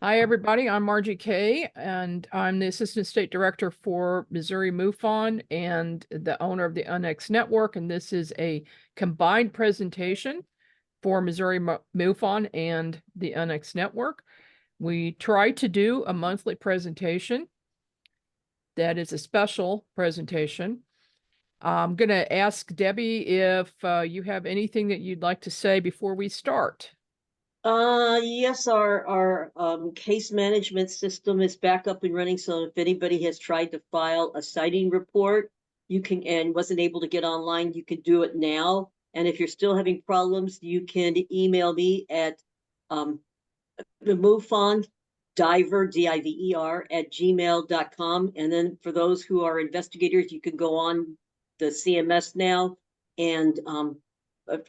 Hi, everybody. I'm Margie Kay, and I'm the Assistant State Director for Missouri MUFON and the owner of the UNX Network. And this is a combined presentation for Missouri MUFON and the UNX Network. We try to do a monthly presentation that is a special presentation. I'm going to ask Debbie if you have anything that you'd like to say before we start. Yes, our case management system is back up and running. So if anybody has tried to file a sighting report, you can and wasn't able to get online, you can do it now. And if you're still having problems, you can email me at the MUFON diver diver at gmail.com. And then for those who are investigators, you can go on the CMS now and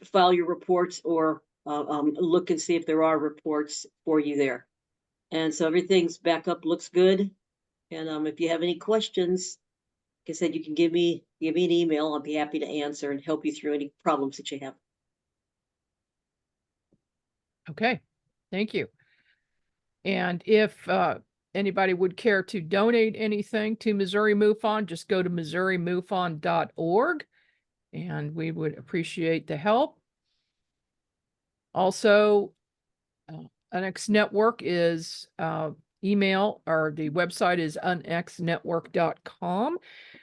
file your reports or look and see if there are reports for you there. And so everything's back up, looks good. And if you have any questions, like I said, you can give me an email. I'll be happy to answer and help you through any problems that you have. Okay, thank you. And if anybody would care to donate anything to Missouri MUFON, just go to MissouriMUFON.org, and we would appreciate the help. Also, UNX Network is email, or the website is unxnetwork.com.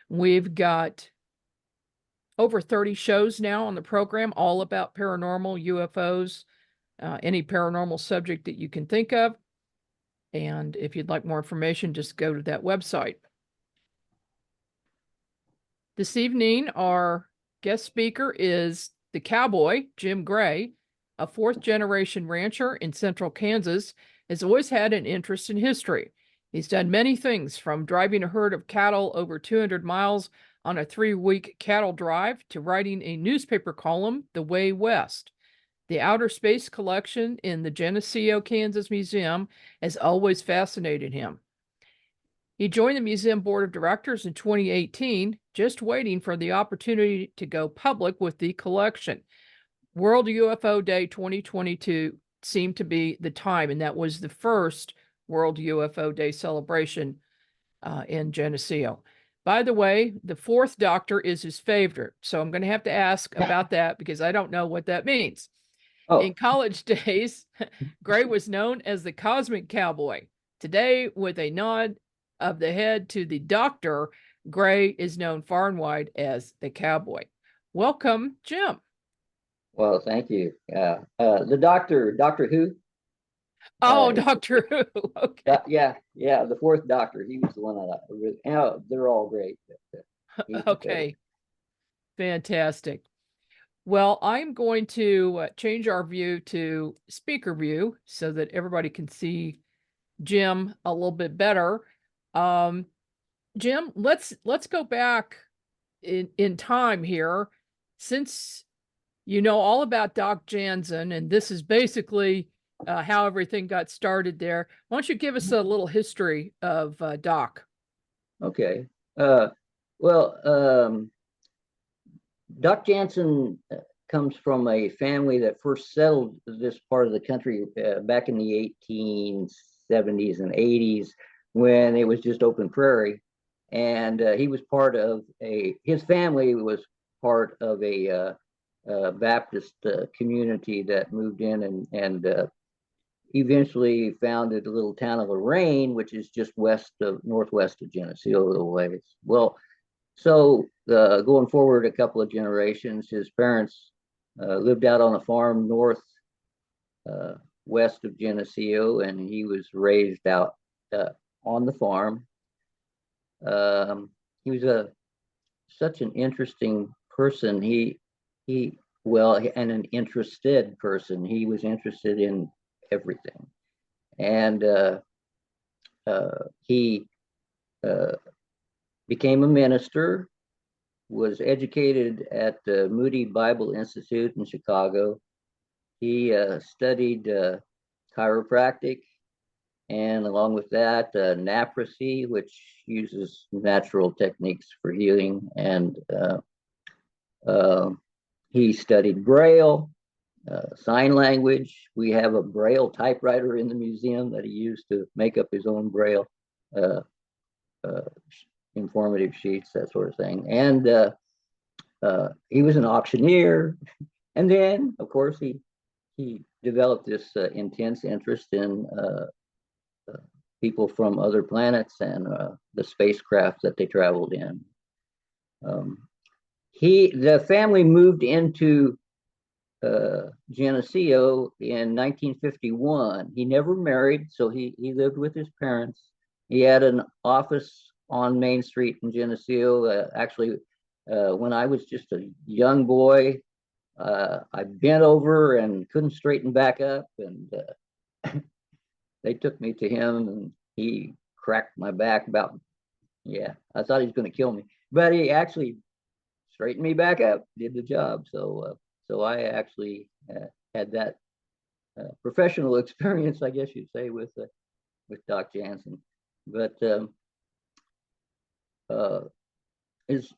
We've got over 30 shows now on the program, all about paranormal, UFOs, any paranormal subject that you can think of. And if you'd like more information, just go to that website. This evening, our guest speaker is the Cowboy, Jim Gray, a fourth-generation rancher in central Kansas, has always had an interest in history. He's done many things, from driving a herd of cattle over 200 miles on a 3-week cattle drive to writing a newspaper column, The Way West. The outer space collection in the Geneseo, Kansas Museum has always fascinated him. He joined the museum board of directors in 2018, just waiting for the opportunity to go public with the collection. World UFO Day 2022 seemed to be the time, and that was the first World UFO Day celebration in Geneseo. By the way, the fourth doctor is his favorite, so I'm going to have to ask about that because I don't know what that means. Oh. In college days, Gray was known as the Cosmic Cowboy. Today, with a nod of the head to the doctor, Gray is known far and wide as the Cowboy. Welcome, Jim. Well, thank you. The Doctor Who. Oh, Doctor Who. Okay. Yeah, the fourth Doctor. He was the one that I really. They're all great. Okay. Fantastic. Well, I'm going to change our view to speaker view so that everybody can see Jim a little bit better. Jim, let's go back in time here, since you know all about Doc Jansen, and this is basically how everything got started there. Why don't you give us a little history of Doc? Okay. Doc Jansen comes from a family that first settled this part of the country back in the 1870s and 80s, when it was just open prairie. And he was part of his family was part of a Baptist community that moved in and eventually founded a little town of Lorraine, which is just northwest of Geneseo a little ways. Well, so going forward a couple of generations, his parents lived out on a farm north west of Geneseo, and he was raised out on the farm. He was such an interesting person. And an interested person. He was interested in everything, and he became a minister, was educated at the Moody Bible Institute in Chicago. He studied chiropractic, and along with that, naprosy, which uses natural techniques for healing. And he studied Braille, sign language. We have a Braille typewriter in the museum that he used to make up his own Braille uh, uh, informative sheets, that sort of thing. And he was an auctioneer. And then, of course, he developed this intense interest in people from other planets and the spacecraft that they traveled in. The family moved into Geneseo in 1951. He never married, so he lived with his parents. He had an office on Main Street in Geneseo. Actually, when I was just a young boy, I bent over and couldn't straighten back up, and they took me to him, and he cracked my back about, yeah, I thought he was going to kill me, but he actually straightened me back up, did the job. So I actually had that professional experience, I guess you'd say, with Doc Jansen. But is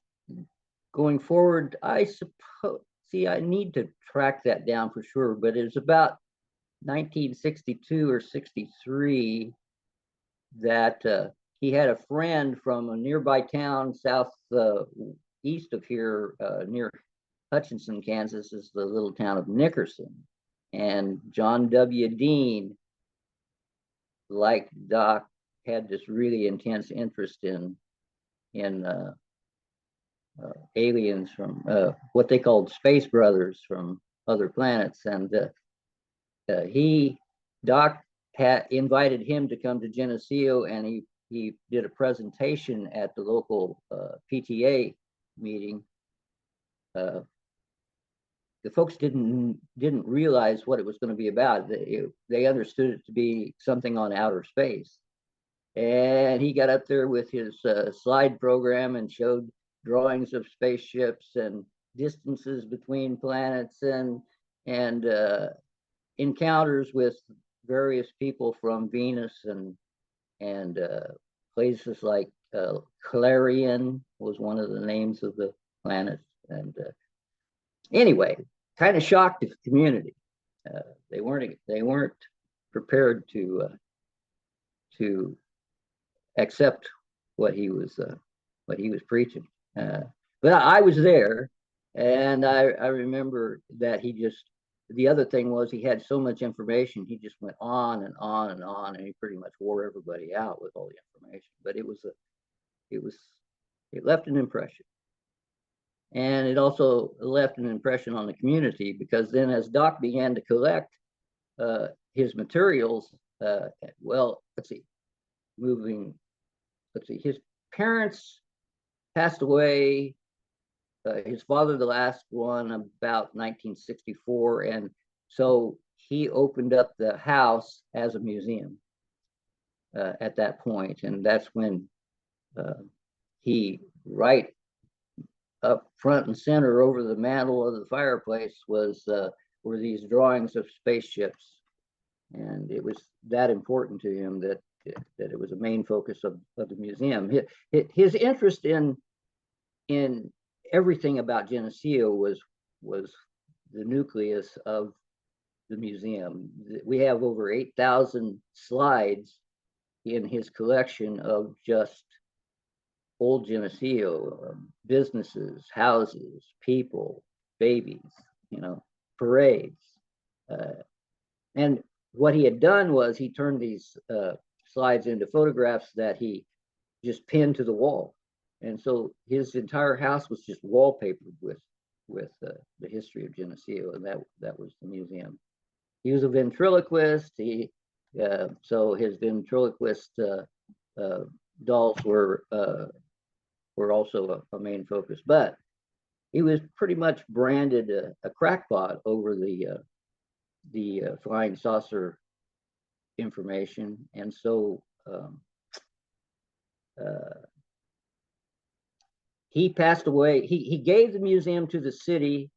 going forward, I suppose, see, I need to track that down for sure, but it's about 1962 or 63 that he had a friend from a nearby town south east of here, near Hutchinson, Kansas, is the little town of Nickerson. And John W. Dean, like Doc, had this really intense interest in aliens from what they called space brothers from other planets. And Doc had invited him to come to Geneseo, and he did a presentation at the local PTA meeting. The folks didn't realize what it was going to be about. They understood it to be something on outer space. And he got up there with his slide program and showed drawings of spaceships and distances between planets and encounters with various people from Venus and places like Clarion was one of the names of the planets. And anyway, kind of shocked the community. They weren't prepared to accept what he was preaching. But I was there, and I remember that the other thing was he had so much information, he just went on and on and on, and he pretty much wore everybody out with all the information. But it left an impression. And it also left an impression on the community, because then as Doc began to collect his materials, well, his parents passed away, his father, the last one, about 1964. And so he opened up the house as a museum at that point. And that's when he, right up front and center over the mantle of the fireplace, were these drawings of spaceships. And it was that important to him that it was a main focus of the museum. His interest in everything about Geneseo was the nucleus of the museum. We have over 8,000 slides in his collection of just old Geneseo, businesses, houses, people, babies, parades. And what he had done was he turned these slides into photographs that he just pinned to the wall. And so his entire house was just wallpapered with the history of Geneseo, and that was the museum. He was a ventriloquist. So his ventriloquist dolls were also a main focus. But he was pretty much branded a crackpot over the flying saucer information, and so he passed away. He gave the museum to the city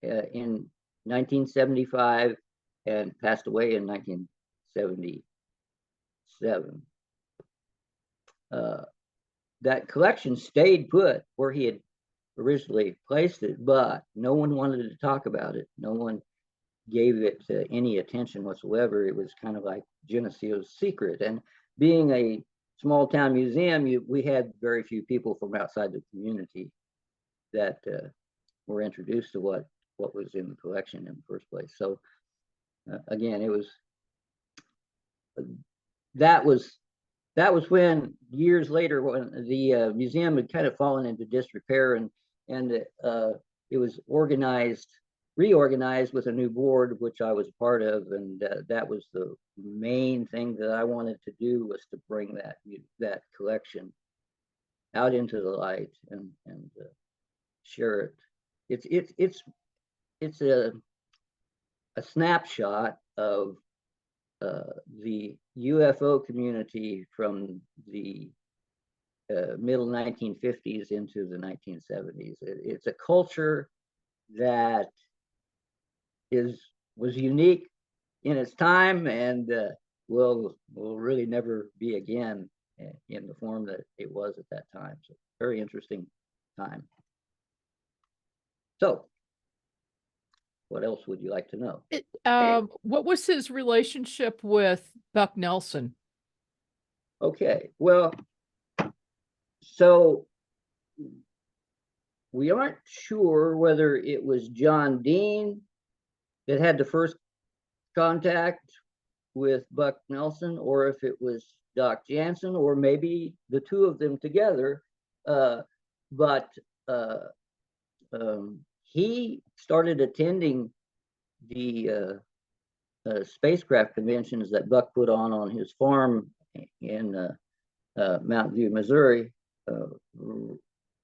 in 1975 and passed away in 1977. That collection stayed put where he had originally placed it, but no one wanted to talk about it. No one gave it any attention whatsoever. It was kind of like Geneseo's secret. And being a small town museum, we had very few people from outside the community that were introduced to what was in the collection in the first place. So again, it was that was when years later, when the museum had kind of fallen into disrepair, and it was reorganized with a new board, which I was part of, and that was the main thing that I wanted to do, was to bring that collection out into the light and share it. It's a snapshot of the UFO community from the middle 1950s into the 1970s. It's a culture that was unique in its time, and will really never be again in the form that it was at that time. So very interesting time. So what else would you like to know? What was his relationship with Buck Nelson? Okay, well, so we aren't sure whether it was John Dean that had the first contact with Buck Nelson, or if it was Doc Jansen, or maybe the two of them together. But he started attending the spacecraft conventions that Buck put on his farm in Mountain View, Missouri.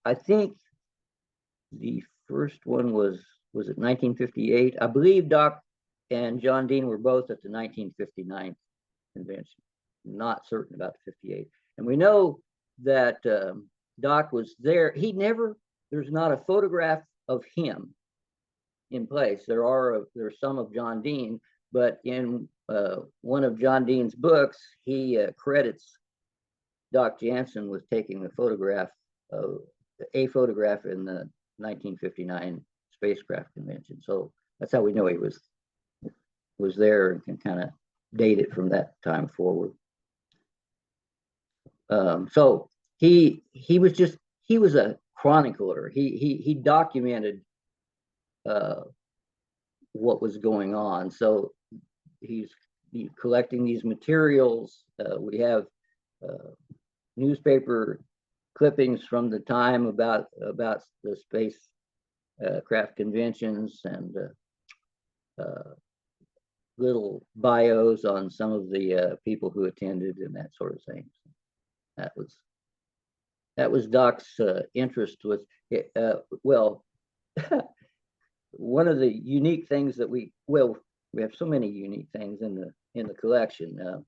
I think the first one was it 1958? I believe Doc and John Dean were both at the 1959 convention. Not certain about the 58. And we know that Doc was there. There's not a photograph of him in place. There's some of John Dean, but in one of John Dean's books, he credits Doc Jansen with taking a photograph in the 1959 spacecraft convention. So that's how we know he was there, and can kind of date it from that time forward. So he was a chronicler. He documented what was going on. So he's collecting these materials. We have newspaper clippings from the time about the spacecraft conventions, and little bios on some of the people who attended and that sort of thing. That was Doc's interest with it. Well, one of the unique things that we have so many unique things in the collection.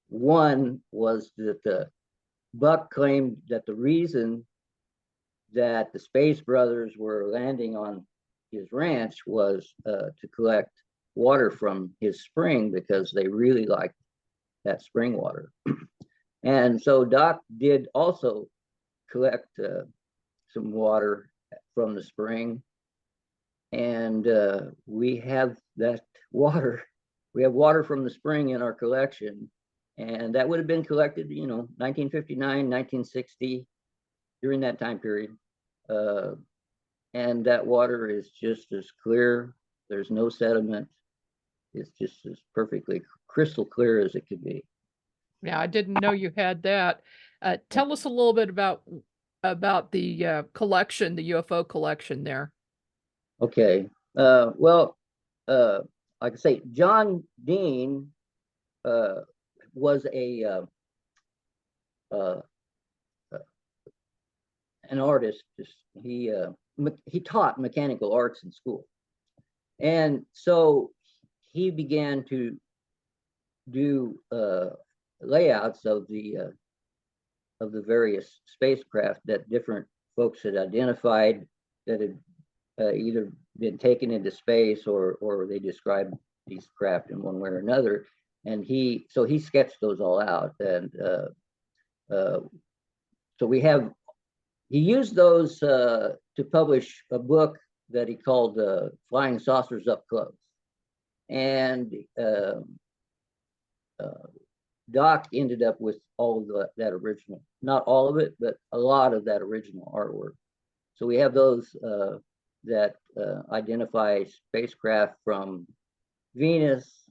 One was that Buck claimed that the reason that the Space Brothers were landing on his ranch was to collect water from his spring, because they really liked that spring water. And so Doc did also collect some water from the spring, and we have that water. We have water from the spring in our collection, and that would have been collected, 1959, 1960, during that time period. And that water is just as clear. There's no sediment. It's just as perfectly crystal clear as it could be. Yeah, I didn't know you had that. Tell us a little bit about the collection, the UFO collection there. Okay. Well, like I say, John Dean was an artist. He taught mechanical arts in school, and so he began to do layouts of the various spacecraft that different folks had identified, that had either been taken into space, or they described these craft in one way or another. And he sketched those all out, and so he used those to publish a book that he called Flying Saucers Up Close. And Doc ended up with all of that original, not all of it, but a lot of that original artwork. So we have those that identify spacecraft from Venus,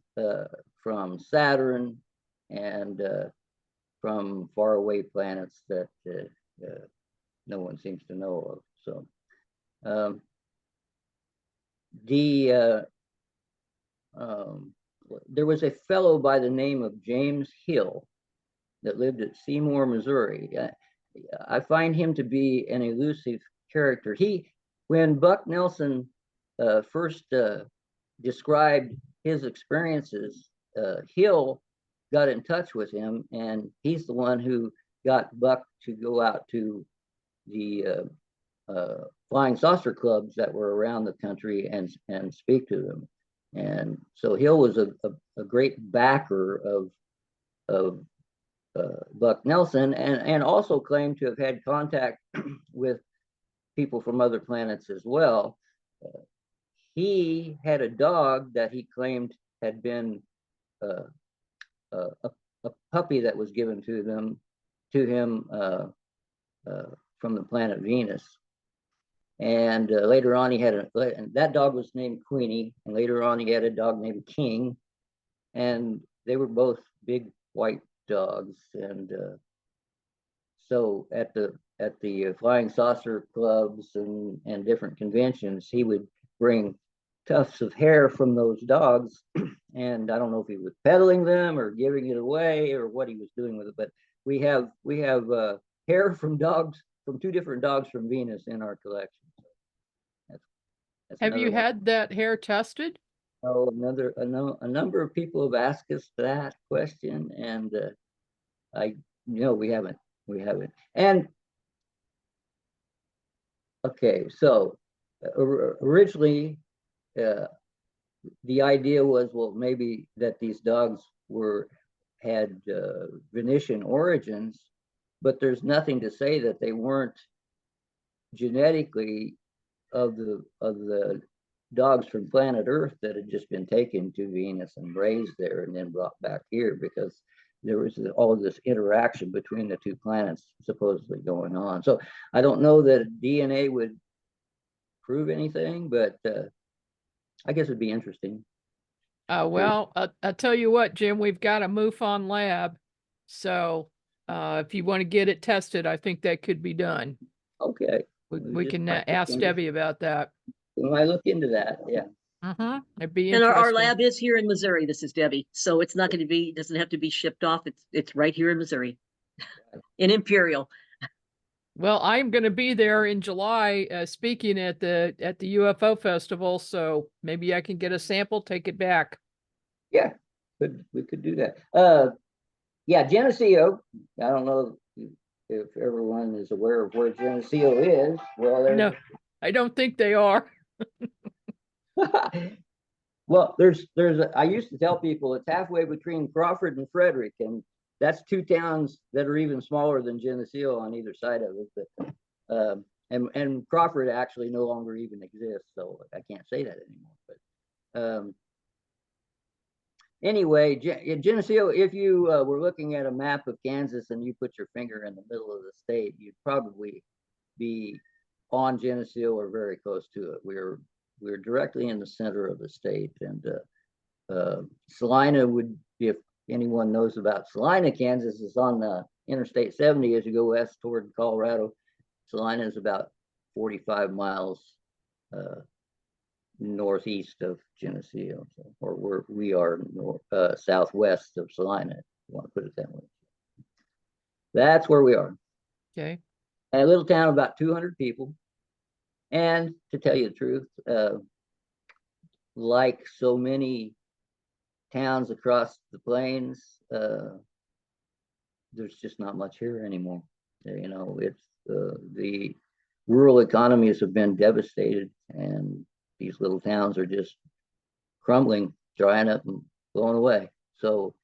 from Saturn, and from faraway planets that no one seems to know of. So there was a fellow by the name of James Hill that lived at Seymour, Missouri. I find him to be an elusive character. When Buck Nelson first described his experiences, Hill got in touch with him, and he's the one who got Buck to go out to the flying saucer clubs that were around the country and speak to them. And so Hill was a great backer of Buck Nelson, and also claimed to have had contact with people from other planets as well. He had a dog that he claimed had been a puppy that was given to him from the planet Venus. And later on, that dog was named Queenie, and later on he had a dog named King, and they were both big white dogs. And so at the flying saucer clubs and different conventions, he would bring tufts of hair from those dogs, and I don't know if he was peddling them or giving it away or what he was doing with it, but we have hair from two different dogs from Venus in our collection. Have you had that hair tested? Oh, a number of people have asked us that question, and we haven't. And okay, so originally the idea was, well, maybe that these dogs had Venetian origins, but there's nothing to say that they weren't genetically of the dogs from planet Earth that had just been taken to Venus and raised there and then brought back here, because there was all of this interaction between the two planets supposedly going on. So I don't know that DNA would prove anything, but I guess it'd be interesting. Well, I'll tell you what, Jim, we've got a MUFON lab. So if you want to get it tested, I think that could be done. Okay. We can ask Debbie about that. We might look into that. Yeah. It'd be And interesting. our lab is here in Missouri. This is Debbie. So it's not going to be, doesn't have to be shipped off. It's right here in Missouri, in Imperial. Well, I'm going to be there in July speaking at the UFO Festival, so maybe I can get a sample, take it back. Yeah, we could do that. Yeah, Geneseo. I don't know if everyone is aware of where Geneseo is. Well, No, I don't think they are. Well, I used to tell people it's halfway between Crawford and Frederick, and that's two towns that are even smaller than Geneseo on either side of it. But and Crawford actually no longer even exists, so I can't say that anymore. But anyway, Geneseo, if you were looking at a map of Kansas and you put your finger in the middle of the state, you'd probably be on Geneseo or very close to it. We're directly in the center of the state, and Salina would, if anyone knows about Salina, Kansas, is on the Interstate 70 as you go west toward Colorado. Salina is about 45 miles northeast of Geneseo, or we are southwest of Salina, if you want to put it that way. That's where we are. Okay. A little town of about 200 people. And to tell you the truth, like so many towns across the plains, there's just not much here anymore. It's the rural economies have been devastated, and these little towns are just crumbling, drying up, and blowing away. So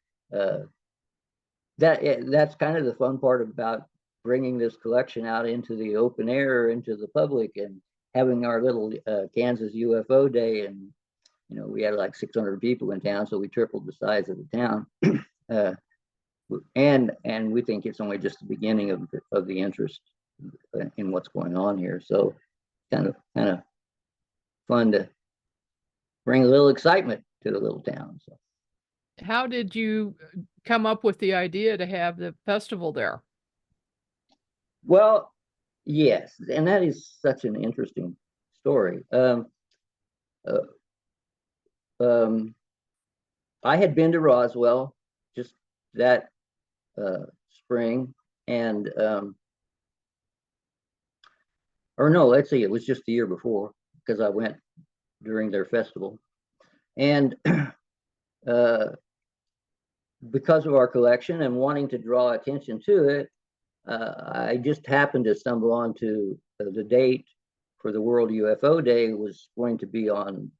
that's kind of the fun part about bringing this collection out into the open air, into the public, and having our little Kansas UFO day, and we had like 600 people in town, so we tripled the size of the town. And we think it's only just the beginning of the interest in what's going on here. So kind of fun to bring a little excitement to the little town. So How did you come up with the idea to have the festival there? well, yes, and that is such an interesting story. Uh, I had been to Roswell just that spring, and or no, let's see, it was just the year before, because I went during their festival. And because of our collection and wanting to draw attention to it, I just happened to stumble onto the date for the World UFO Day was going to be on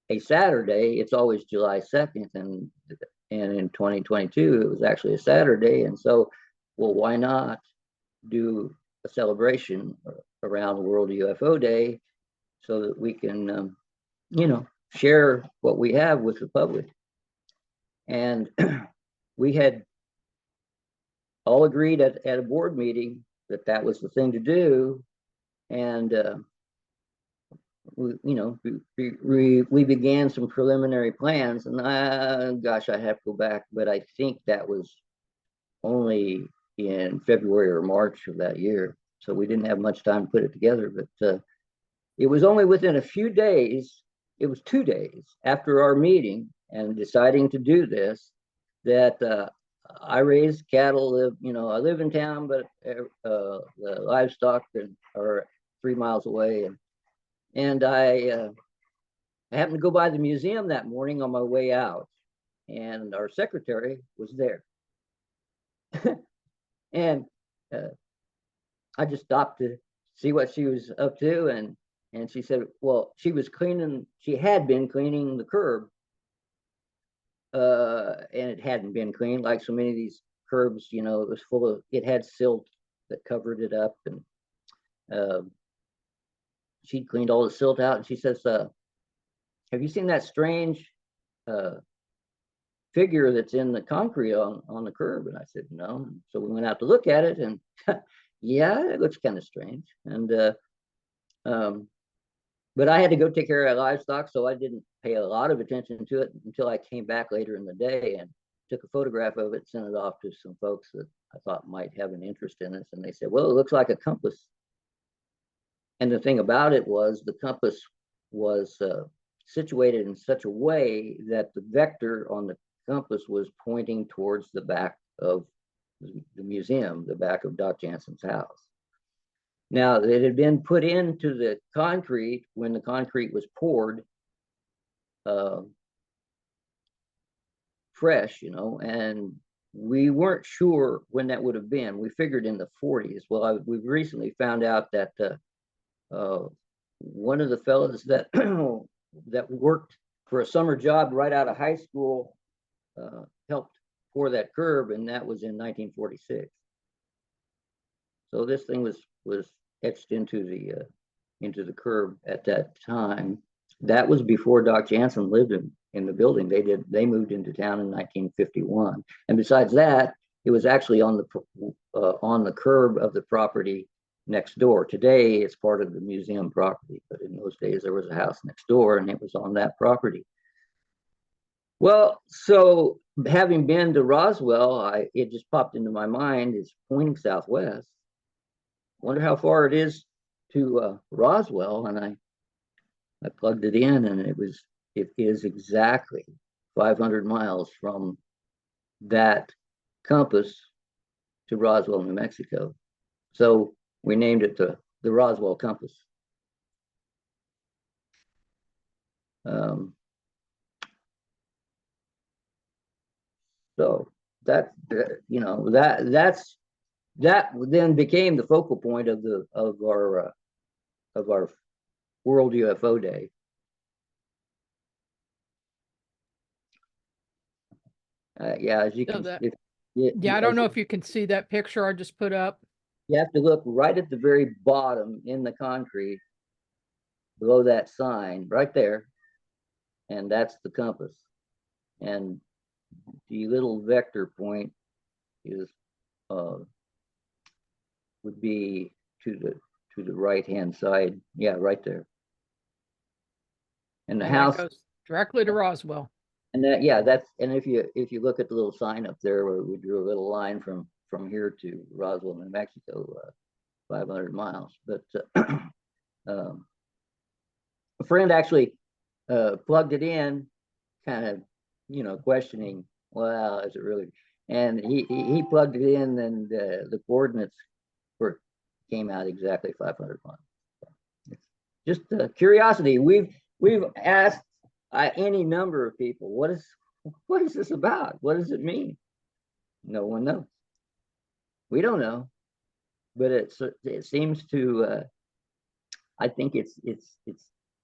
a Saturday. It's always July 2nd, and in 2022 it was actually a Saturday. And so, well, why not do a celebration around World UFO Day so that we can share what we have with the public. And we had all agreed at a board meeting that was the thing to do. And we began some preliminary plans, and gosh, I have to go back, but I think that was only in February or March of that year. So we didn't have much time to put it together, but it was only within a few days, it was 2 days after our meeting and deciding to do this, that I raised cattle. I live in town, but the livestock are 3 miles away. And I happened to go by the museum that morning on my way out, and our secretary was there. And I just stopped to see what she was up to, and she said, well, she had been cleaning the curb, and it hadn't been cleaned like so many of these curbs. It had silt that covered it up, and she cleaned all the silt out, and she says, have you seen that strange figure that's in the concrete on the curb? And I said, no. So we went out to look at it, and yeah, it looks kind of strange. And but I had to go take care of livestock, so I didn't pay a lot of attention to it until I came back later in the day and took a photograph of it, sent it off to some folks that I thought might have an interest in this. And they said, well, it looks like a compass. And the thing about it was the compass was situated in such a way that the vector on the compass was pointing towards the back of the museum, the back of Doc Jansen's house. Now, it had been put into the concrete when the concrete was poured fresh, and we weren't sure when that would have been. We figured in the 40s. Well, we've recently found out that one of the fellows that that worked for a summer job right out of high school helped pour that curb, and that was in 1946. So this thing was etched into the curb at that time. That was before Doc Jansen lived in the building. They moved into town in 1951. And besides that, it was actually on the curb of the property next door. Today, it's part of the museum property, but in those days, there was a house next door, and it was on that property. Well, so having been to Roswell, it just popped into my mind, it's pointing southwest. Wonder how far it is to Roswell, and I plugged it in, and it is exactly 500 miles from that compass to Roswell, New Mexico. So we named it the Roswell compass. So that then became the focal point of our World UFO Day. Yeah, as you can, I don't know if you can see that picture I just put up. You have to look right at the very bottom in the concrete. below that sign right there, and that's the compass. And the little vector point is would be to the right hand side. Yeah, right there. And the And house that goes directly to Roswell. and that, yeah, that's, and if you look at the little sign up there where we drew a little line from here to Roswell, New Mexico, 500 miles. But a friend actually plugged it in, kind of, questioning, well, is it really? And he plugged it in, and the coordinates came out exactly 500 miles. It's just curiosity. We've asked any number of people, what is this about? What does it mean? No one knows. We don't know, but it seems to. I think it's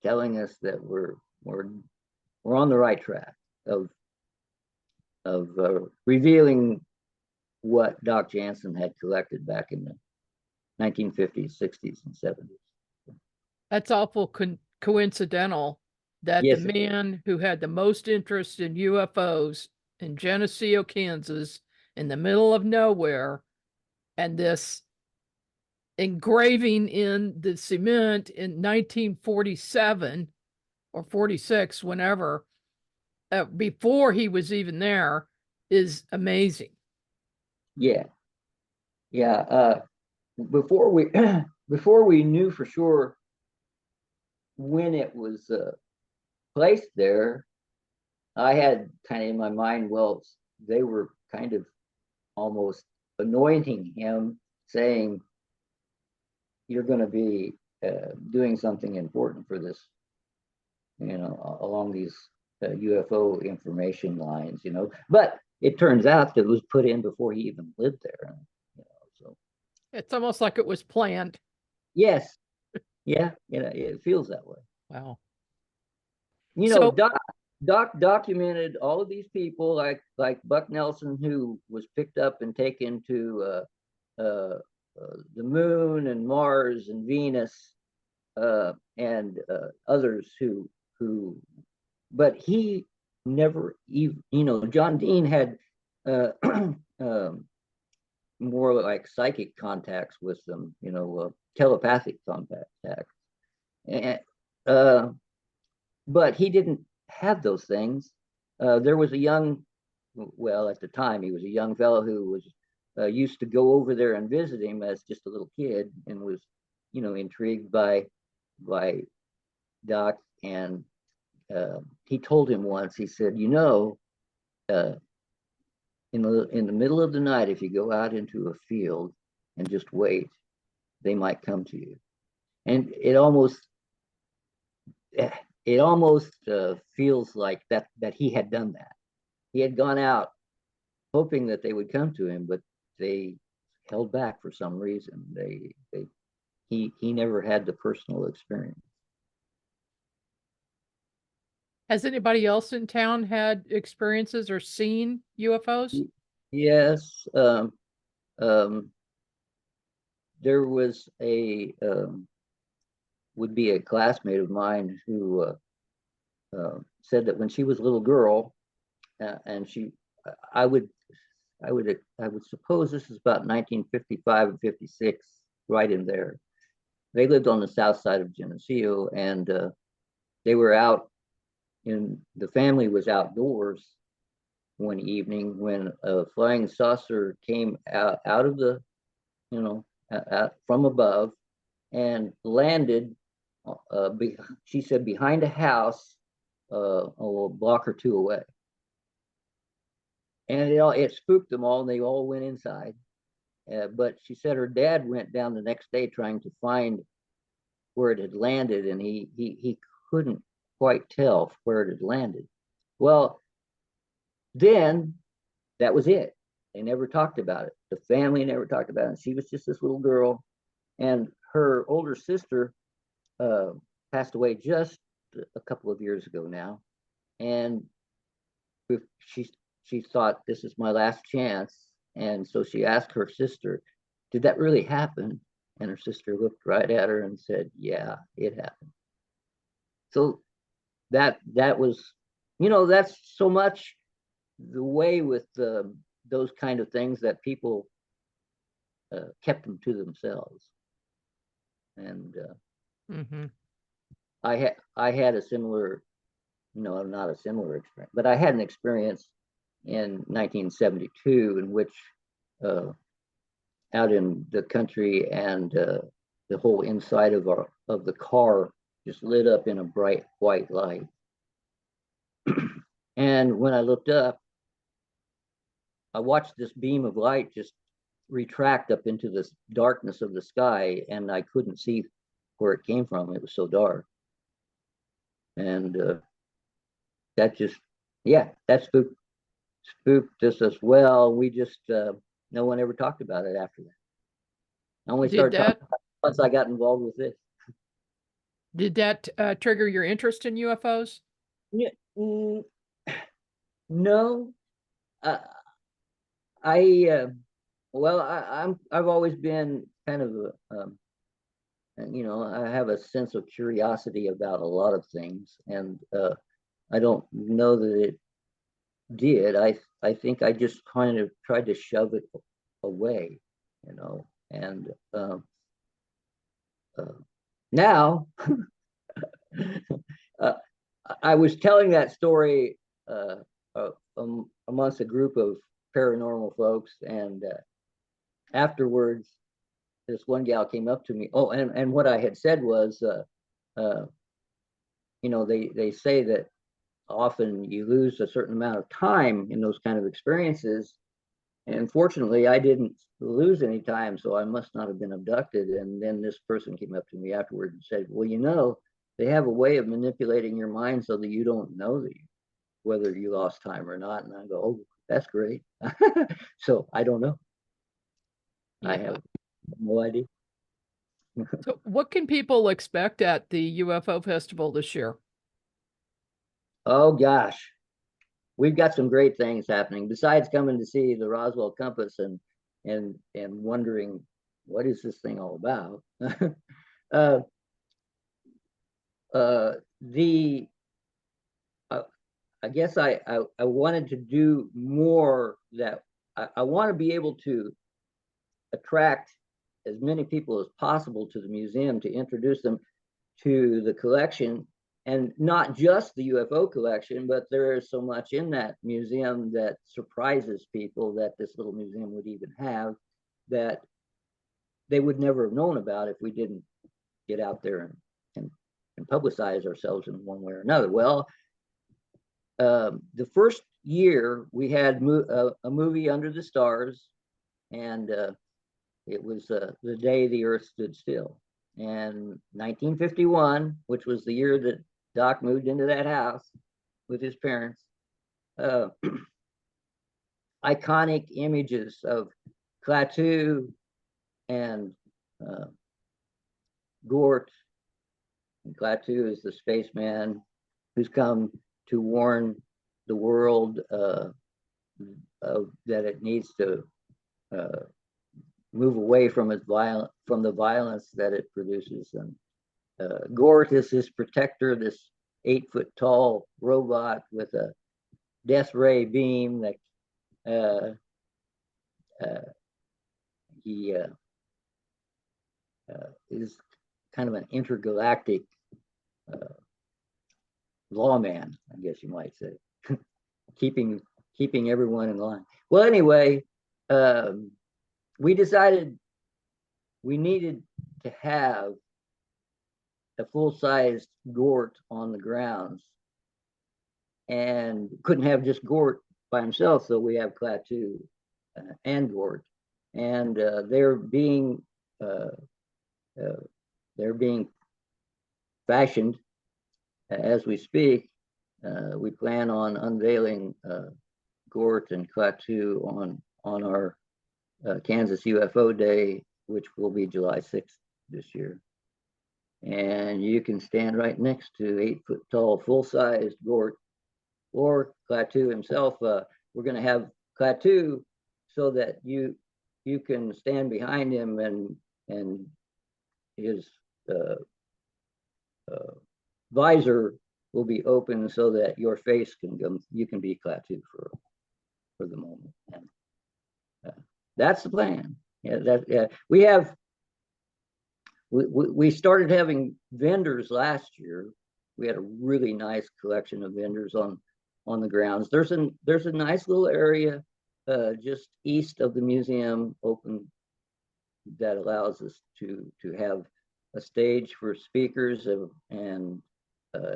telling us that we're on the right track of revealing what Doc Jansen had collected back in the 1950s, 60s, and 70s. That's awful coincidental that Yes, the man who had the most interest in UFOs in Geneseo, Kansas, in the middle of nowhere, and this engraving in the cement in 1947 or 46, whenever, before he was even there, is amazing. yeah. Before we before we knew for sure when it was placed there, I had kind of in my mind, well, they were kind of almost anointing him, saying, you're going to be doing something important for this, along these UFO information lines, But it turns out that it was put in before he even lived there. So It's almost like it was planned. yes, yeah, it feels that way. Wow. So, Doc documented all of these people, like Buck Nelson, who was picked up and taken to the moon and Mars and Venus, and others who, but he never even, John Dean had more like psychic contacts with them, telepathic contacts, and but he didn't have those things. There was a young, well, at the time, he was a young fellow who was used to go over there and visit him as just a little kid, and was, intrigued by Doc. And he told him once, he said, in the middle of the night, if you go out into a field and just wait, they might come to you. And it almost feels like that he had done that. He had gone out hoping that they would come to him, but they held back for some reason. He never had the personal experience. Has anybody else in town had experiences or seen UFOs? Yes. There was would be a classmate of mine who said that when she was a little girl, and I would suppose this is about 1955 and 56, right in there. They lived on the south side of Geneseo, and they were out the family was outdoors one evening when a flying saucer came out of the, from above, and landed, she said, behind a house, a block or two away. And it spooked them all, and they all went inside. But she said her dad went down the next day trying to find where it had landed, and he couldn't quite tell where it had landed. Well, then that was it. They never talked about it. The family never talked about it. She was just this little girl, and her older sister passed away just a couple of years ago now, and she thought, this is my last chance. And so she asked her sister, did that really happen? And her sister looked right at her and said, yeah, it happened. So that was, you know, that's so much the way with those kind of things that people kept them to themselves. And Mm-hmm. I had a similar, no, not a similar experience, but I had an experience in 1972 in which out in the country, and the whole inside of the car just lit up in a bright white light. And when I looked up, I watched this beam of light just retract up into this darkness of the sky, and I couldn't see where it came from. It was so dark. And that just, yeah, that spooked us as well. We just, no one ever talked about it after that. I only Did started talking that about it once I got involved with this. did that trigger your interest in UFOs? Yeah, mm, No, uh, I well, I've always been kind of you know, I have a sense of curiosity about a lot of things, and I don't know that it did. I think I just kind of tried to shove it away, you know. And now uh, I was telling that story amongst a group of paranormal folks, and afterwards, this one gal came up to me. Oh, and what I had said was, you know, they say that often you lose a certain amount of time in those kind of experiences. And fortunately, I didn't lose any time, so I must not have been abducted. And then this person came up to me afterwards and said, well, you know, they have a way of manipulating your mind so that you don't know that whether you lost time or not. And I go, oh, that's great. So I don't know. I Yeah. have no idea. So what can people expect at the UFO Festival this year? Oh gosh, we've got some great things happening besides coming to see the Roswell Compass and wondering what is this thing all about. uh, the I guess I wanted to do more that I want to be able to attract as many people as possible to the museum, to introduce them to the collection, and not just the UFO collection, but there is so much in that museum that surprises people that this little museum would even have, that they would never have known about if we didn't get out there and publicize ourselves in one way or another. Well, the first year we had a movie, Under the Stars, and it was the day the Earth stood still. And 1951, which was the year that Doc moved into that house with his parents, iconic images of Klaatu and Gort. And Klaatu is the spaceman who's come to warn the world that it needs to move away from the violence that it produces. And Gort is his protector, this 8-foot tall robot with a death ray beam that he is kind of an intergalactic lawman, I guess you might say, keeping everyone in line. Well, anyway, we decided we needed to have a full-sized Gort on the grounds, and couldn't have just Gort by himself, so we have Klaatu and Gort, and they're being fashioned as we speak. We plan on unveiling Gort and Klaatu on our Kansas UFO Day, which will be July 6th this year. And you can stand right next to 8-foot tall, full-sized Gort or Klaatu himself. We're going to have Klaatu so that you can stand behind him, and his visor will be open so that your face can go, you can be Klaatu for the moment. And that's the plan. Yeah, we started having vendors last year. We had a really nice collection of vendors on the grounds. There's a nice little area just east of the museum open that allows us to have a stage for speakers, and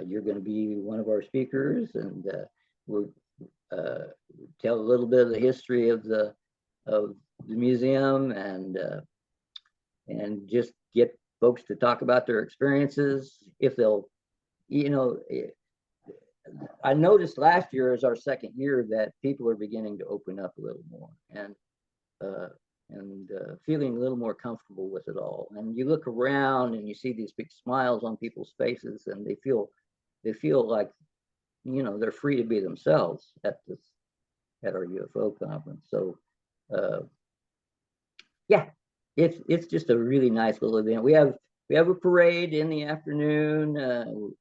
you're going to be one of our speakers, and we'll tell a little bit of the history of the museum, and just get folks to talk about their experiences if they'll, I noticed last year is our second year that people are beginning to open up a little more and feeling a little more comfortable with it all. And you look around and you see these big smiles on people's faces, and they feel like, they're free to be themselves at our UFO conference. So yeah, it's just a really nice little event. We have a parade in the afternoon.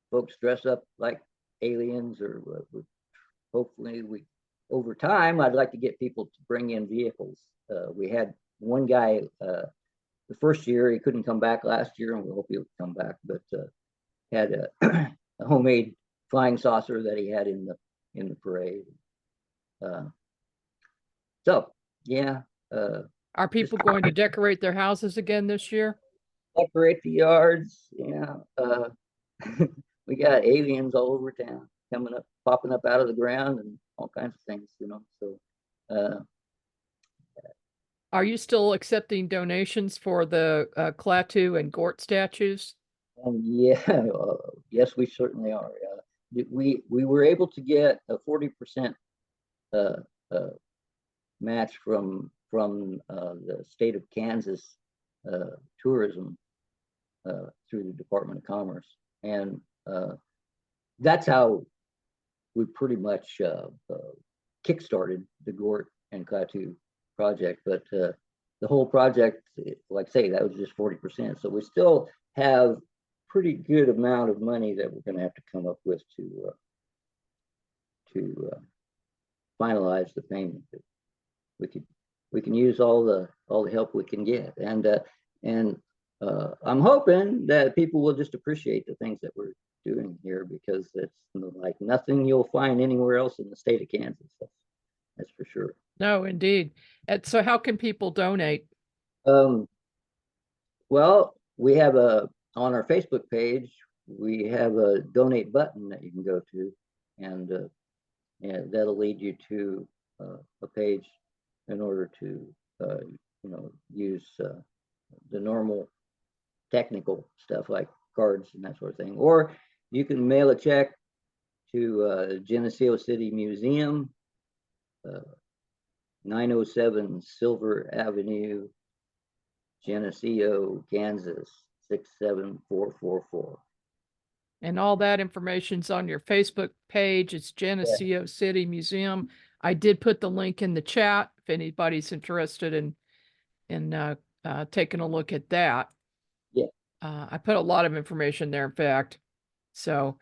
Folks dress up like aliens, or hopefully over time, I'd like to get people to bring in vehicles. We had one guy the first year, he couldn't come back last year, and we hope he'll come back, but had a homemade flying saucer that he had in the parade. So yeah. Are people going to decorate their houses again this year? Decorate the yards, yeah. We got aliens all over town coming up, popping up out of the ground, and all kinds of things, So are you still accepting donations for the Klaatu and Gort statues? yeah, yes, we certainly are. We were able to get a 40% match from the state of Kansas tourism through the Department of Commerce, and that's how we pretty much kickstarted the Gort and Klaatu project. But the whole project, like I say, that was just 40%. So we still have pretty good amount of money that we're going to have to come up with to finalize the payment. We can use all the help we can get, and I'm hoping that people will just appreciate the things that we're doing here, because it's like nothing you'll find anywhere else in the state of Kansas. That's for sure. No, indeed. And so how can people donate? Well, we have on our Facebook page, we have a donate button that you can go to, and that'll lead you to a page in order to use the normal technical stuff like cards and that sort of thing. Or you can mail a check to Geneseo City Museum, 907 Silver Avenue, Geneseo, Kansas, 67444. And all that information's on your Facebook page. It's Geneseo City Museum. I did put the link in the chat if anybody's interested in taking a look at that. Yeah. I put a lot of information there, in fact. So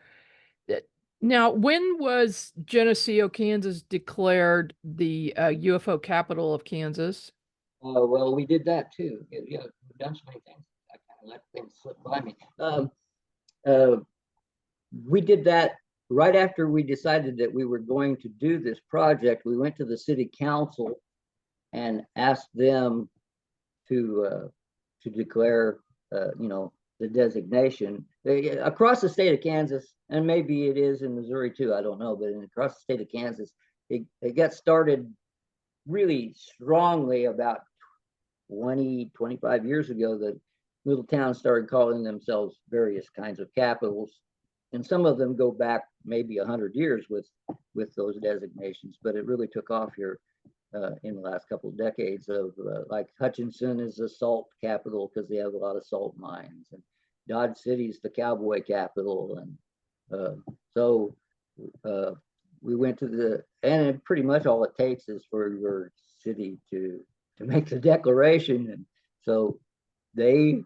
now, when was Geneseo, Kansas declared the UFO Capital of Kansas? Well, we did that too. Yeah, we've done so many things. I kind of let things slip by me. We did that right after we decided that we were going to do this project. We went to the city council and asked them to declare, the designation across the state of Kansas, and maybe it is in Missouri too. I don't know, but across the state of Kansas, it got started really strongly about 25 years ago. That little towns started calling themselves various kinds of capitals, and some of them go back maybe 100 years with those designations. But it really took off here in the last couple of decades. Of like Hutchinson is the salt capital because they have a lot of salt mines, and Dodge City's the cowboy capital, and so we went to and pretty much all it takes is for your city to make the declaration. And so they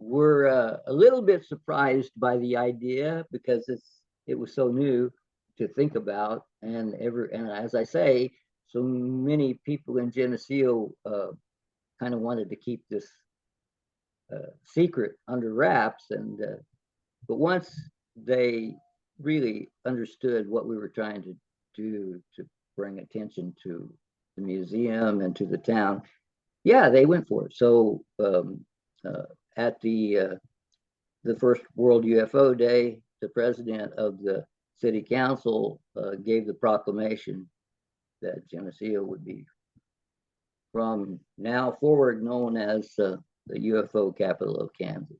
were a little bit surprised by the idea because it was so new to think about, and as I say, so many people in Geneseo kind of wanted to keep this secret under wraps, and but once they really understood what we were trying to do to bring attention to the museum and to the town, yeah, they went for it. So at the first World UFO Day, the president of the city council gave the proclamation that Geneseo would be, from now forward, known as the UFO Capital of Kansas.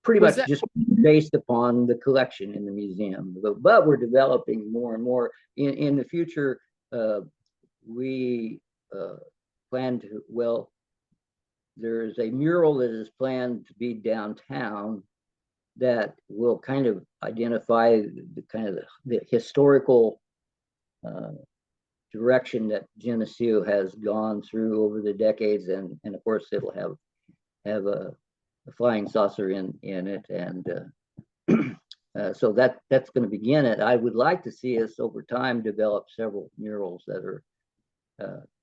Pretty Was much that- just based upon the collection in the museum, but we're developing more and more. In the future, we plan to, well, there's a mural that is planned to be downtown that will kind of identify the historical direction that Geneseo has gone through over the decades, and of course it'll have a flying saucer in it, and so that's going to begin it. I would like to see us over time develop several murals that are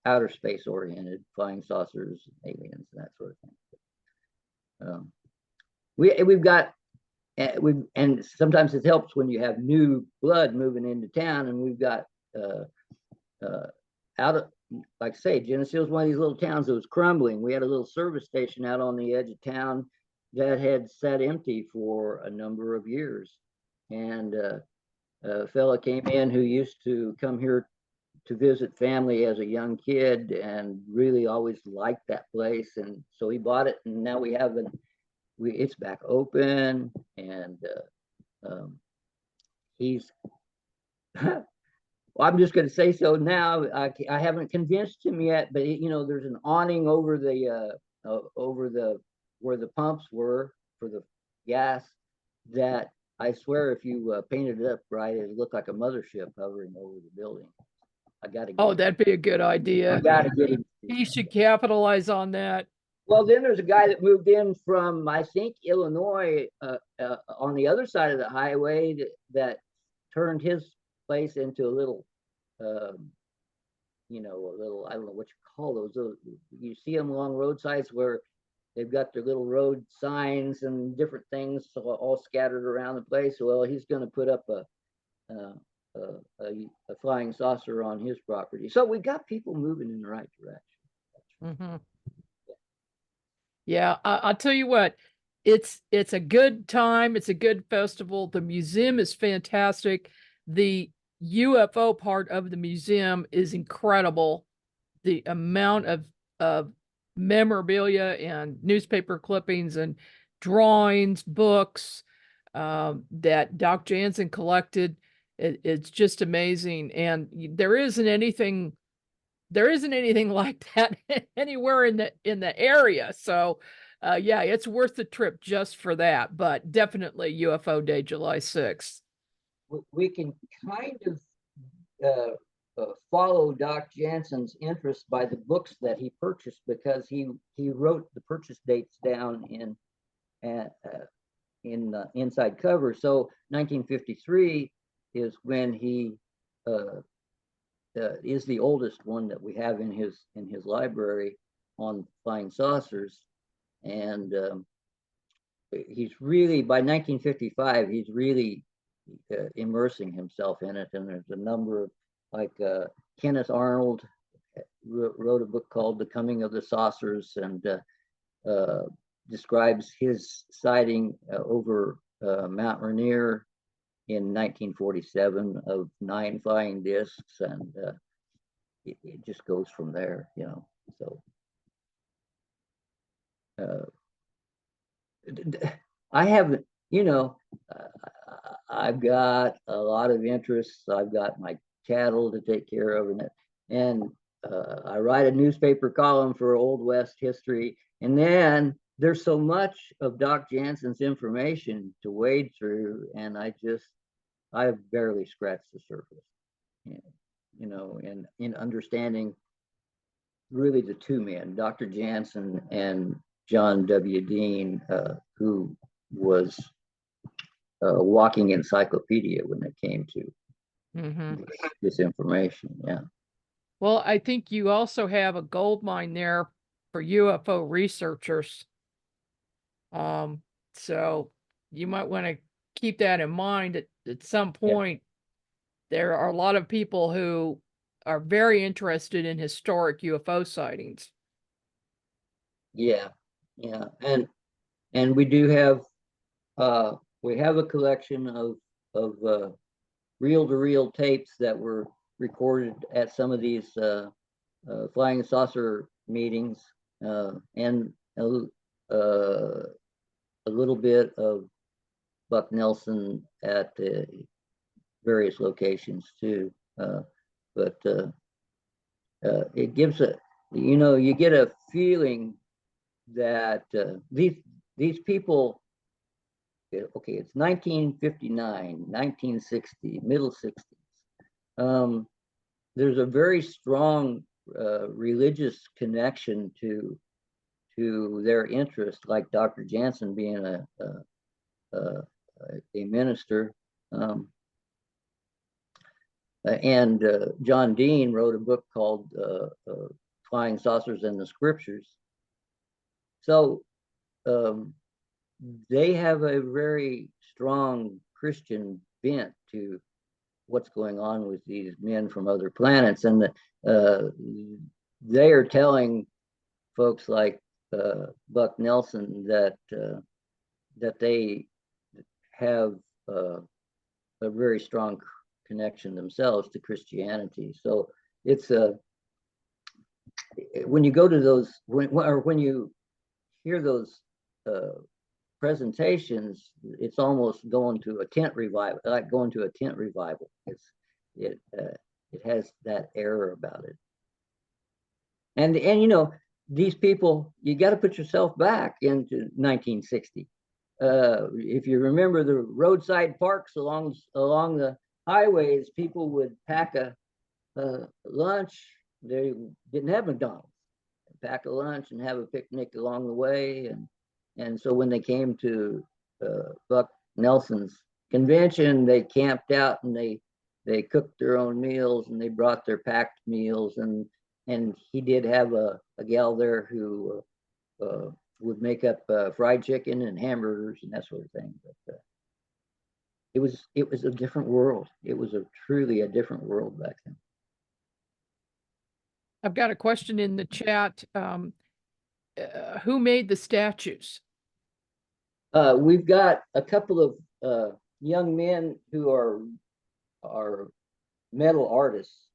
outer space oriented, flying saucers, aliens, and that sort of thing. We've got, and sometimes it helps when you have new blood moving into town, and we've got out of, like I say, Geneseo is one of these little towns that was crumbling. We had a little service station out on the edge of town that had sat empty for a number of years, and a fella came in who used to come here to visit family as a young kid and really always liked that place, and so he bought it, and now we have it's back open, and he's well, I'm just going to say so now. I haven't convinced him yet, but there's an awning over the where the pumps were for the gas that I swear if you painted it up right, it looked like a mothership hovering over the building. I got to. Oh, that'd be a good idea. I got to get him. He should capitalize on that. Well, then there's a guy that moved in from, I think, Illinois, on the other side of the highway that turned his place into a little, a little, I don't know what you call those. You see them along roadsides where they've got their little road signs and different things all scattered around the place. Well, he's going to put up a flying saucer on his property. So we got people moving in the right direction. Mm-hmm. Yeah, I'll tell you what, it's a good time. It's a good festival. The museum is fantastic. The UFO part of the museum is incredible. The amount of memorabilia and newspaper clippings and drawings, books that Doc Jansen collected, it's just amazing. And there isn't anything like that anywhere in the area. So yeah, it's worth the trip just for that, but definitely UFO Day, July 6th. We can kind of follow Doc Jansen's interest by the books that he purchased, because he wrote the purchase dates down in the inside cover. So 1953 is when he is the oldest one that we have in his library on flying saucers, and he's really, by 1955 he's really immersing himself in it. And there's a number of, like Kenneth Arnold wrote a book called The Coming of the Saucers, and describes his sighting over Mount Rainier in 1947 of 9 flying discs, and it just goes from there, so I haven't, I've got a lot of interests. I've got my cattle to take care of, and I write a newspaper column for Old West history, and then there's so much of Doc Jansen's information to wade through, and I've barely scratched the surface, and in understanding really the two men, Dr. Jansen and John W. Dean, who was a walking encyclopedia when it came to this information. Yeah. Well, I think you also have a gold mine there for UFO researchers. So you might want to keep that in mind at some point. There are a lot of people who are very interested in historic UFO sightings. Yeah, yeah, and we do have we have a collection of reel-to-reel tapes that were recorded at some of these flying saucer meetings, and a little bit of Buck Nelson at various locations too. But it gives a, you get a feeling that these people, okay, it's 1959, 1960, middle 60s. There's a very strong religious connection to their interest, like Dr. Jansen being a minister. And John Dean wrote a book called Flying Saucers and the Scriptures. So they have a very strong Christian bent to what's going on with these men from other planets. And they are telling folks like Buck Nelson that they have a very strong connection themselves to Christianity. So it's when you go to those, when you hear those presentations, it's almost going to a tent revival, like going to a tent revival. It has that air about it. And these people, you got to put yourself back into 1960. If you remember the roadside parks along the highways, people would pack a lunch. They didn't have McDonald's. Pack a lunch and have a picnic along the way, and so when they came to Buck Nelson's convention, they camped out and they cooked their own meals and they brought their packed meals, and he did have a gal there who would make up fried chicken and hamburgers and that sort of thing. But it was a different world. It was truly a different world back then. I've got a question in the chat. Who made the statues? We've got a couple of young men who are metal artists.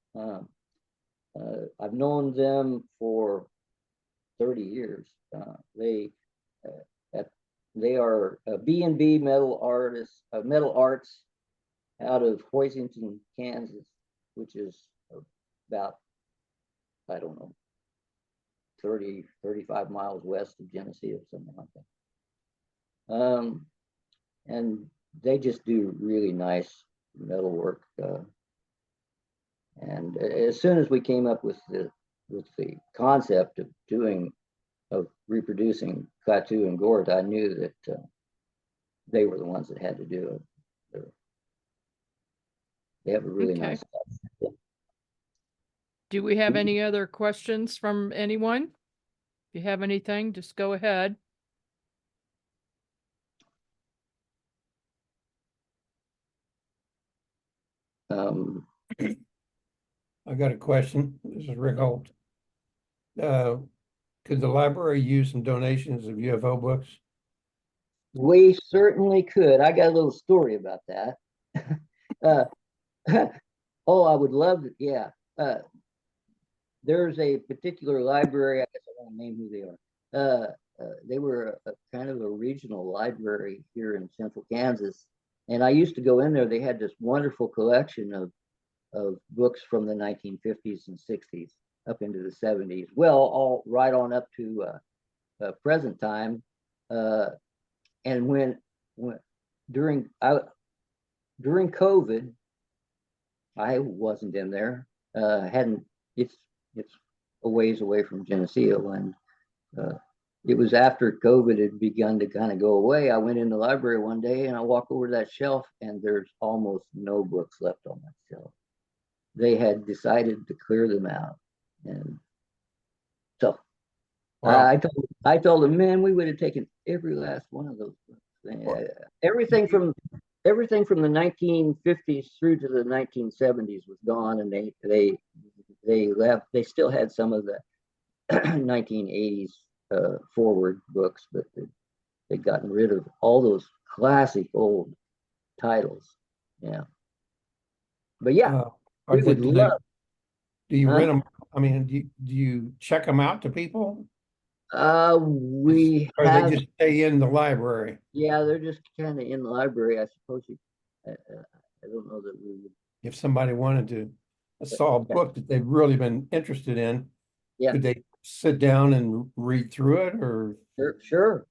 I've known them for 30 years. They are B&B metal artists, metal arts out of Hoisington, Kansas, which is about, I don't know, 30, 35 miles west of Geneseo, something like that. And they just do really nice metal work. And as soon as we came up with the concept of reproducing Klaatu and Gort, I knew that they were the ones that had to do it. They have a really nice touch. Do we have any other questions from anyone? If you have anything, just go ahead. I got a question. This is Rick Holt. Could the library use some donations of UFO books? We certainly could. I got a little story about that. Oh, I would love it. Yeah. There's a particular library, I guess I won't name who they are. They were a kind of a regional library here in central Kansas. And I used to go in there. They had this wonderful collection of books from the 1950s and 60s up into the 70s. Well, all right on up to present time. And when during COVID, I wasn't in there. It's a ways away from Geneseo, and it was after COVID had begun to kind of go away. I went in the library one day and I walked over to that shelf and there's almost no books left on that shelf. They had decided to clear them out. And so Wow. I told them, man, we would have taken every last one of those books. Wow. Everything from the 1950s through to the 1970s was gone, and they left. They still had some of the 1980s forward books, but they'd gotten rid of all those classic old titles. Yeah, but yeah, we would love. Do you Huh? rent them? I mean, do you check them out to people? We Or have, they just stay in the library? yeah, they're just kind of in the library, I suppose. I don't know that we would. If somebody wanted to saw a book that they've really been interested in, Yeah, could they sit down and read through it, or? sure.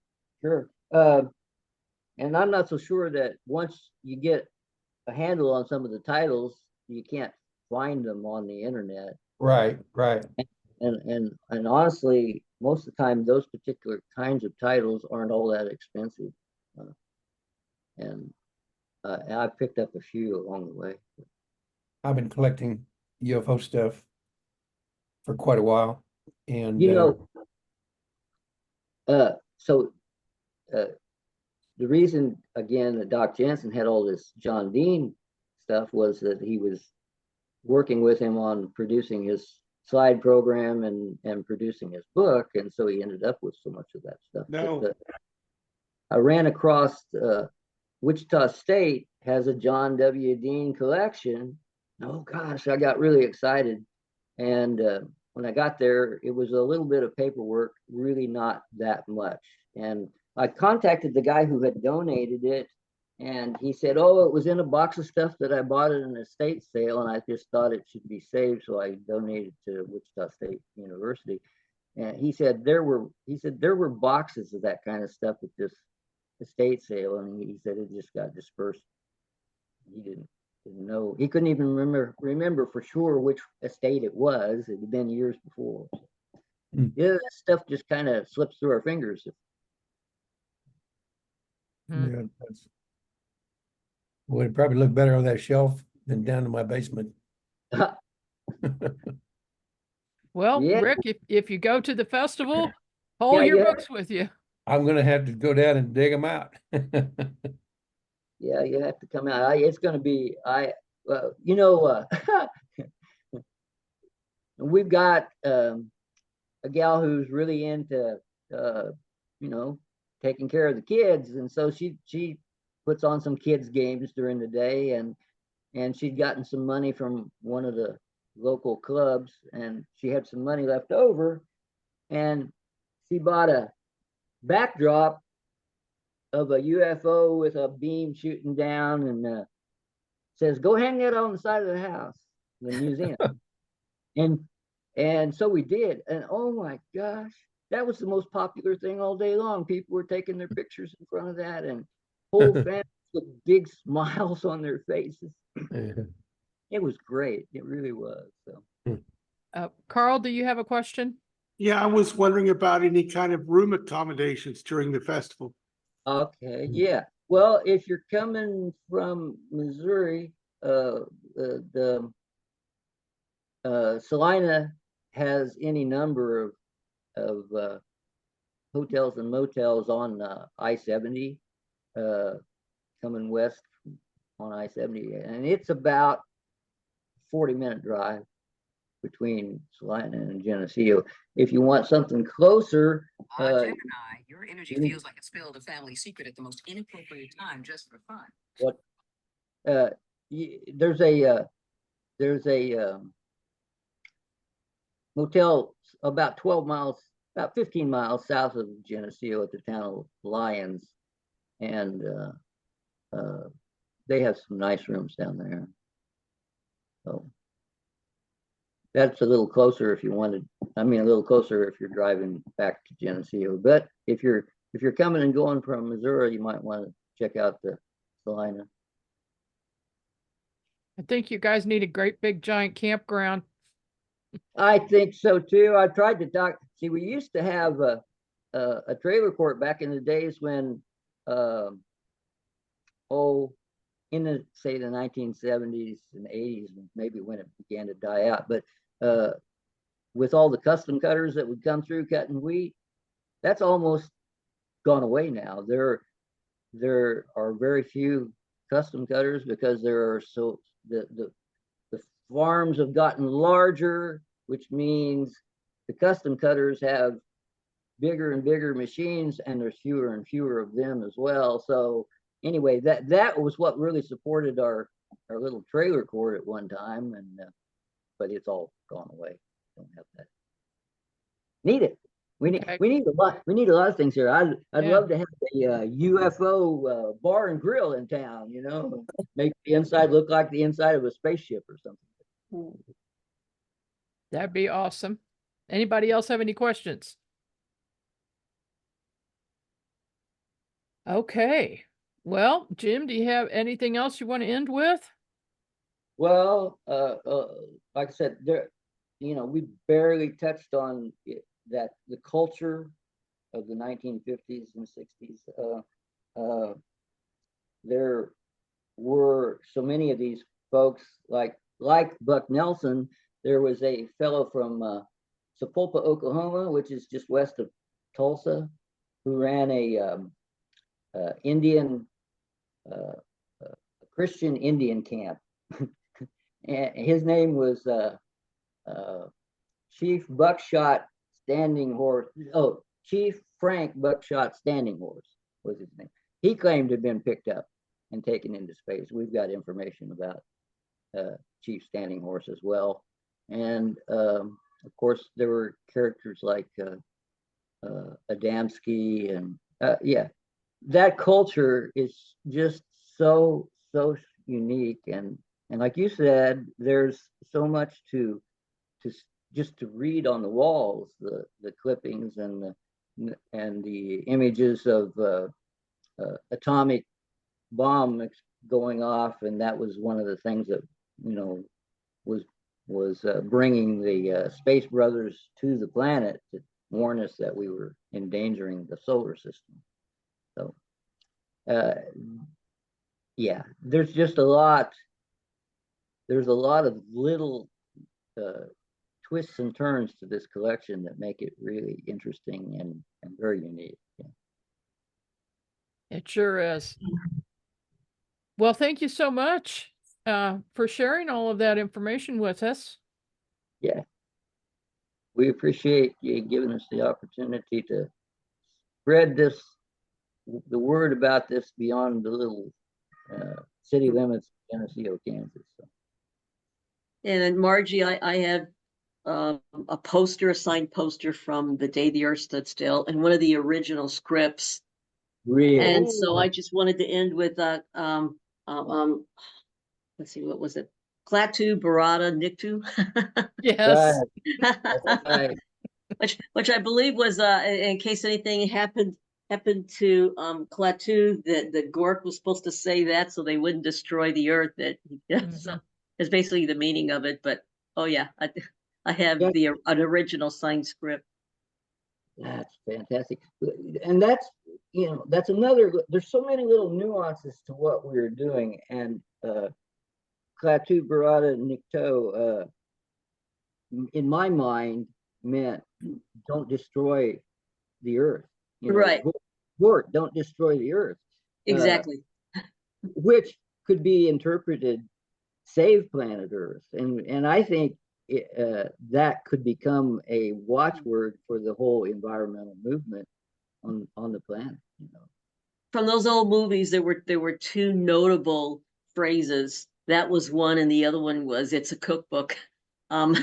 And I'm not so sure that once you get a handle on some of the titles, you can't find them on the internet. Right. And honestly, most of the time, those particular kinds of titles aren't all that expensive. And I've picked up a few along the way. I've been collecting UFO stuff for quite a while, and So the reason, again, that Doc Jansen had all this John Dean stuff was that he was working with him on producing his slide program and producing his book, and so he ended up with so much of that stuff. But, I ran across Wichita State has a John W. Dean collection. Oh gosh, I got really excited, and when I got there, it was a little bit of paperwork, really not that much. And I contacted the guy who had donated it, and he said, oh, it was in a box of stuff that I bought at an estate sale, and I just thought it should be saved, so I donated to Wichita State University. And he said there were boxes of that kind of stuff at this estate sale, and he said it just got dispersed. He didn't know. He couldn't even remember for sure which estate it was. It had been years before. Yeah, that stuff just kind of slips through our fingers. yeah, would probably look better on that shelf than down in my basement. Well, Yeah. Rick, if you go to the festival, haul your books with you. I'm gonna have to go down and dig them out. Yeah, you have to come out. It's going to be, we've got a gal who's really into, taking care of the kids. And so she puts on some kids games during the day, and she'd gotten some money from one of the local clubs, and she had some money left over, and she bought a backdrop of a UFO with a beam shooting down, and says, go hang that on the side of the house, the museum. and so we did, and oh my gosh, that was the most popular thing all day long. People were taking their pictures in front of that, and whole families with big smiles on their faces. It was great. It really was. So Carl, do you have a question? Yeah, I was wondering about any kind of room accommodations during the festival. okay, yeah. Well, if you're coming from Missouri, the Salina has any number of hotels and motels on I-70, coming west on I-70, and it's about 40-minute drive between Salina and Geneseo. If you want something closer, Gemini, your energy feels like it spilled a family secret at the most inappropriate time just for fun. what there's a motel about 12 miles, about 15 miles south of Geneseo at the town of Lyons, and they have some nice rooms down there. So that's a little closer if you wanted. I mean, a little closer if you're driving back to Geneseo. But if you're coming and going from Missouri, you might want to check out the Salina. I think you guys need a great big giant campground. I think so too. I tried to talk. See, we used to have a trailer court back in the days when, in the, say, the 1970s and 80s, maybe when it began to die out, but with all the custom cutters that would come through cutting wheat, that's almost gone away now. There are very few custom cutters because there are the farms have gotten larger, which means the custom cutters have bigger and bigger machines, and there's fewer and fewer of them as well. So anyway, that was what really supported our little trailer court at one time, and but it's all gone away. Don't have that. Need it. We need a lot. We need a lot of things here. I'd love to have a UFO bar and grill in town. You know, make the inside look like the inside of a spaceship or something. That'd be awesome. Anybody else have any questions? Okay. Well, Jim, do you have anything else you want to end with? Well, like I said, we barely touched on it, that the culture of the 1950s and 60s. There were so many of these folks, like Buck Nelson. There was a fellow from Sapulpa, Oklahoma, which is just west of Tulsa, who ran a Christian Indian camp. And his name was Chief Buckshot Standing Horse. Oh, Chief Frank Buckshot Standing Horse was his name. He claimed to have been picked up and taken into space. We've got information about Chief Standing Horse as well. And of course, there were characters like Adamski, and yeah, that culture is just so unique. And like you said, there's so much to just to read on the walls, the clippings and the images of atomic bomb going off, and that was one of the things that was bringing the Space Brothers to the planet to warn us that we were endangering the solar system. So yeah, there's just a lot. There's a lot of little twists and turns to this collection that make it really interesting and very unique. Yeah. It sure is. Well, thank you so much for sharing all of that information with us. Yeah. We appreciate you giving us the opportunity to spread the word about this beyond the little city limits of Geneseo, Kansas. So. And then Margie, I have a signed poster from the day the Earth stood still, and one of the original scripts. Really? And so I just wanted to end with let's see, what was it? Klaatu Barada Nikto. Yes. Right. which I believe was in case anything happened to Klaatu, the Gork was supposed to say that so they wouldn't destroy the Earth. That so is basically the meaning of it. But oh yeah, I have an original signed script. That's fantastic. And that's another, there's so many little nuances to what we're doing. And Klaatu Barada Nikto, in my mind, meant don't destroy the Earth. Right. Gort, don't destroy the Earth. Exactly. Which could be interpreted save planet Earth. And I think that could become a watchword for the whole environmental movement on the planet. From those old movies, there were two notable phrases. That was one, and the other one was "It's a cookbook." Oh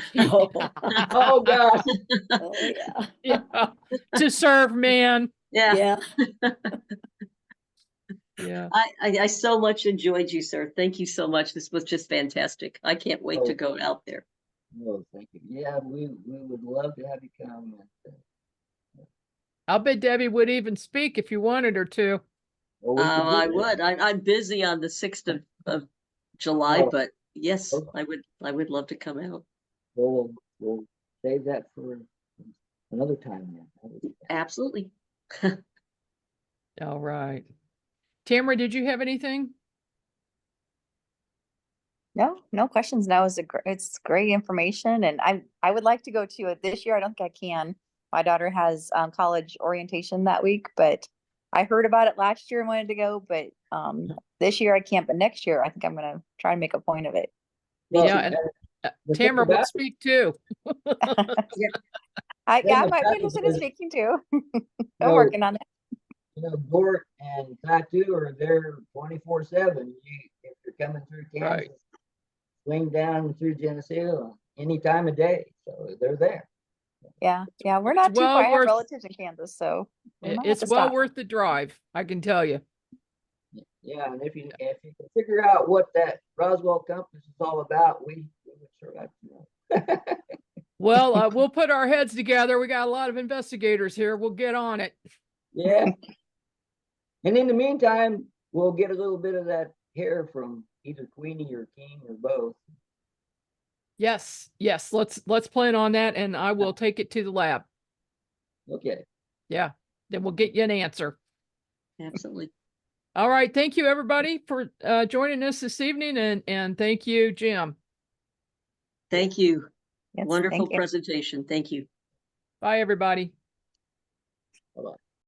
gosh. Oh yeah. Yeah. To serve man. Yeah. Yeah. I so much enjoyed you, sir. Thank you so much. This was just fantastic. I can't wait to go out there. Oh, thank you. Yeah, we would love to have you come. I'll bet Debbie would even speak if you wanted her to. I would. I'm busy on the 6th of July, but yes, I would love to come out. We'll save that for another time then. Absolutely. All right. Tamara, did you have anything? No, no questions. No, it's great information, and I would like to go to it this year. I don't think I can. My daughter has college orientation that week, but I heard about it last year and wanted to go, but this year I can't. But next year I think I'm gonna try and make a point of it. Well, Yeah, and the thing Tamara will about speak too. I thing might about be it interested in is, speaking too. I'm know, working on it. Gort and Tattoo are there 24/7. If you're coming through Right. Kansas, swing down through Geneseo any time of day. So they're there. Yeah, we're not too well far. I have worth- relatives in Kansas, so we might have It's to well stop. worth the drive, I can tell you. Yeah, and if you can figure out what that Roswell compass is all about, we would sure like to know. Well, we'll put our heads together. We got a lot of investigators here. We'll get on it. Yeah. And in the meantime, we'll get a little bit of that hair from either Queenie or King or both. Yes, let's plan on that, and I will take it to the lab. Okay. Yeah, then we'll get you an answer. Absolutely. All right, thank you everybody for joining us this evening, and thank you, Jim. Thank you. Yes, Wonderful thank you. presentation. Thank you. Bye, everybody. Bye-bye.